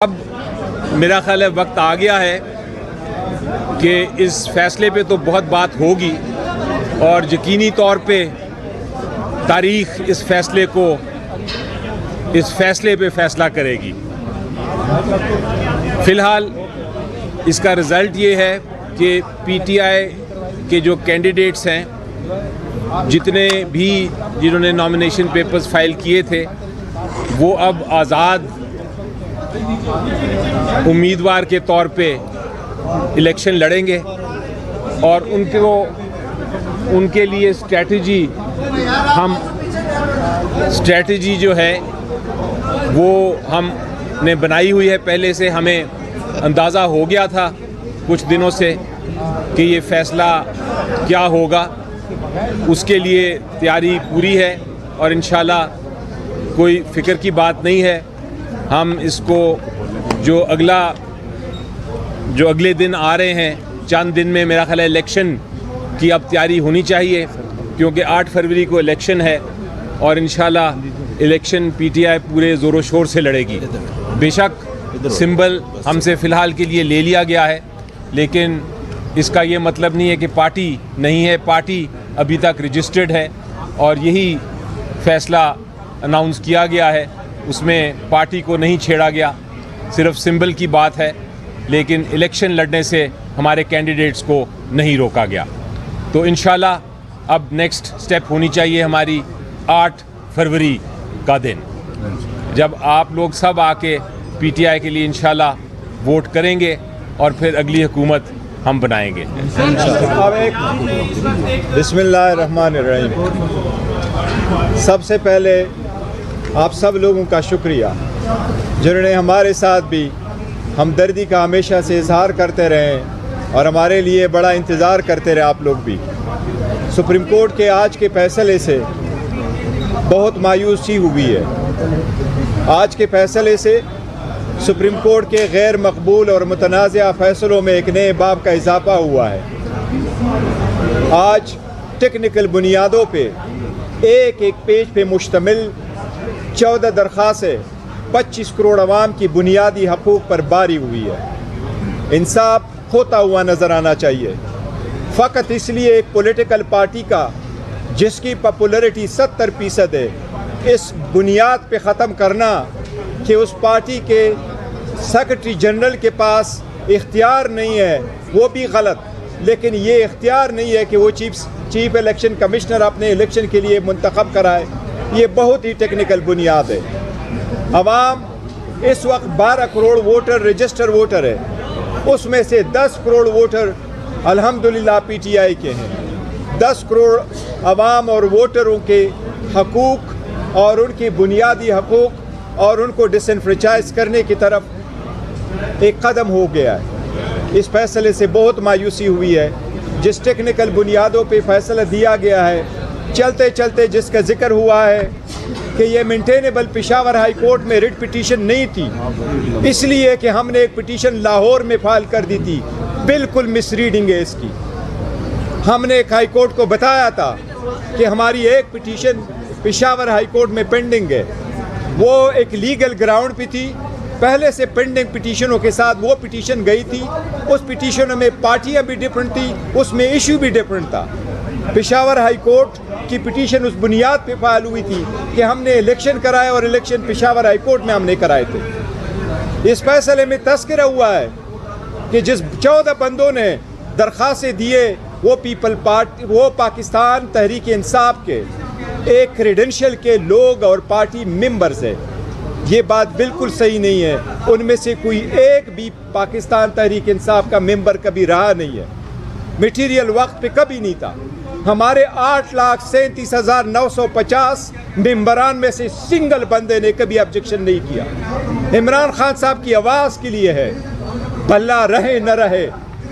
اب میرا خیال ہے وقت آ گیا ہے کہ اس فیصلے پہ تو بہت بات ہوگی اور یقینی طور پہ تاریخ اس فیصلے پہ فیصلہ کرے گی۔ فی الحال اس کا رزلٹ یہ ہے کہ پی ٹی آئی کے جو کینڈیڈیٹس ہیں جتنے بھی جنہوں نے نامینیشن پیپرز فائل کیے تھے وہ اب آزاد امیدوار کے طور پہ الیکشن لڑیں گے اور ان کے لیے اسٹریٹجی جو ہے وہ ہم نے بنائی ہوئی ہے۔ پہلے سے ہمیں اندازہ ہو گیا تھا کچھ دنوں سے کہ یہ فیصلہ کیا ہوگا، اس کے لیے تیاری پوری ہے اور انشاءاللہ کوئی فکر کی بات نہیں ہے۔ ہم اس کو جو اگلے دن آ رہے ہیں چند دن میں میرا خیال ہے الیکشن کی اب تیاری ہونی چاہیے، کیونکہ 8 فروری کو الیکشن ہے اور انشاءاللہ الیکشن پی ٹی آئی پورے زور و شور سے لڑے گی۔ بے شک سمبل ہم سے فی الحال کے لیے لے لیا گیا ہے، لیکن اس کا یہ مطلب نہیں ہے کہ پارٹی نہیں ہے۔ پارٹی ابھی تک رجسٹرڈ ہے اور یہی فیصلہ اناؤنس کیا گیا ہے، اس میں پارٹی کو نہیں چھیڑا گیا، صرف سمبل کی بات ہے، لیکن الیکشن لڑنے سے ہمارے کینڈیڈیٹس کو نہیں روکا گیا۔ تو انشاءاللہ اب نیکسٹ سٹیپ ہونی چاہیے ہماری 8 فروری کا دن، جب آپ لوگ سب آ کے پی ٹی آئی کے لیے انشاءاللہ ووٹ کریں گے اور پھر اگلی حکومت ہم بنائیں گے۔ بسم اللہ الرحمن الرحیم۔ سب سے پہلے آپ سب لوگوں کا شکریہ جنہوں نے ہمارے ساتھ بھی ہمدردی کا ہمیشہ سے اظہار کرتے رہے اور ہمارے لیے بڑا انتظار کرتے رہے۔ آپ لوگ بھی سپریم کورٹ کے آج کے فیصلے سے بہت مایوسی ہوئی ہے۔ آج کے فیصلے سے سپریم کورٹ کے غیر مقبول اور متنازعہ فیصلوں میں ایک نئے باب کا اضافہ ہوا ہے۔ آج ٹیکنیکل بنیادوں پہ ایک پیج پہ مشتمل 14 درخواستیں 25 کروڑ عوام کی بنیادی حقوق پر باری ہوئی ہے۔ انصاف ہوتا ہوا نظر آنا چاہیے۔ فقط اس لیے ایک پولیٹیکل پارٹی کا جس کی پاپولیرٹی 70% ہے، اس بنیاد پہ ختم کرنا کہ اس پارٹی کے سیکرٹری جنرل کے پاس اختیار نہیں ہے، وہ بھی غلط، لیکن یہ اختیار نہیں ہے کہ وہ چیف الیکشن کمشنر اپنے الیکشن کے لیے منتخب کرائے، یہ بہت ہی ٹیکنیکل بنیاد ہے۔ عوام اس وقت 12 کروڑ ووٹر رجسٹر ووٹر ہے، اس میں سے 10 کروڑ ووٹر الحمدللہ پی ٹی آئی کے ہیں۔ 10 کروڑ عوام اور ووٹروں کے حقوق اور ان کی بنیادی حقوق اور ان کو ڈس انفرنچائز کرنے کی طرف ایک قدم ہو گیا ہے۔ اس فیصلے سے بہت مایوسی ہوئی ہے۔ جس ٹیکنیکل بنیادوں پہ فیصلہ دیا گیا ہے، چلتے چلتے جس کا ذکر ہوا ہے کہ یہ مینٹینیبل پشاور ہائی کورٹ میں ریٹ پٹیشن نہیں تھی، اس لیے کہ ہم نے ایک پٹیشن لاہور میں فائل کر دی تھی، بالکل مس ریڈنگ ہے اس کی۔ ہم نے ایک ہائی کورٹ کو بتایا تھا کہ ہماری ایک پٹیشن پشاور ہائی کورٹ میں پینڈنگ ہے، وہ ایک لیگل گراؤنڈ پہ تھی، پہلے سے پینڈنگ پٹیشنوں کے ساتھ وہ پٹیشن گئی تھی، اس پٹیشنوں میں پارٹیاں بھی ڈفرنٹ تھی، اس میں ایشو بھی ڈفرنٹ تھا۔ پشاور ہائی کورٹ کی پٹیشن اس بنیاد پہ فائل ہوئی تھی کہ ہم نے الیکشن کرائے اور الیکشن پشاور ہائی کورٹ میں ہم نے کرائے تھے۔ اس فیصلے میں تذکرہ ہوا ہے کہ جس 14 بندوں نے درخواستیں دیے وہ پاکستان تحریک انصاف کے ایک کریڈنشل کے لوگ اور پارٹی ممبرز ہیں۔ یہ بات بالکل صحیح نہیں ہے، ان میں سے کوئی ایک بھی پاکستان تحریک انصاف کا ممبر کبھی رہا نہیں ہے، میٹیریل وقت پہ کبھی نہیں تھا۔ ہمارے 8,37,950 ممبران میں سے سنگل بندے نے کبھی آبجیکشن نہیں کیا۔ عمران خان صاحب کی آواز کے لیے ہے، بھلا رہے نہ رہے،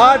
8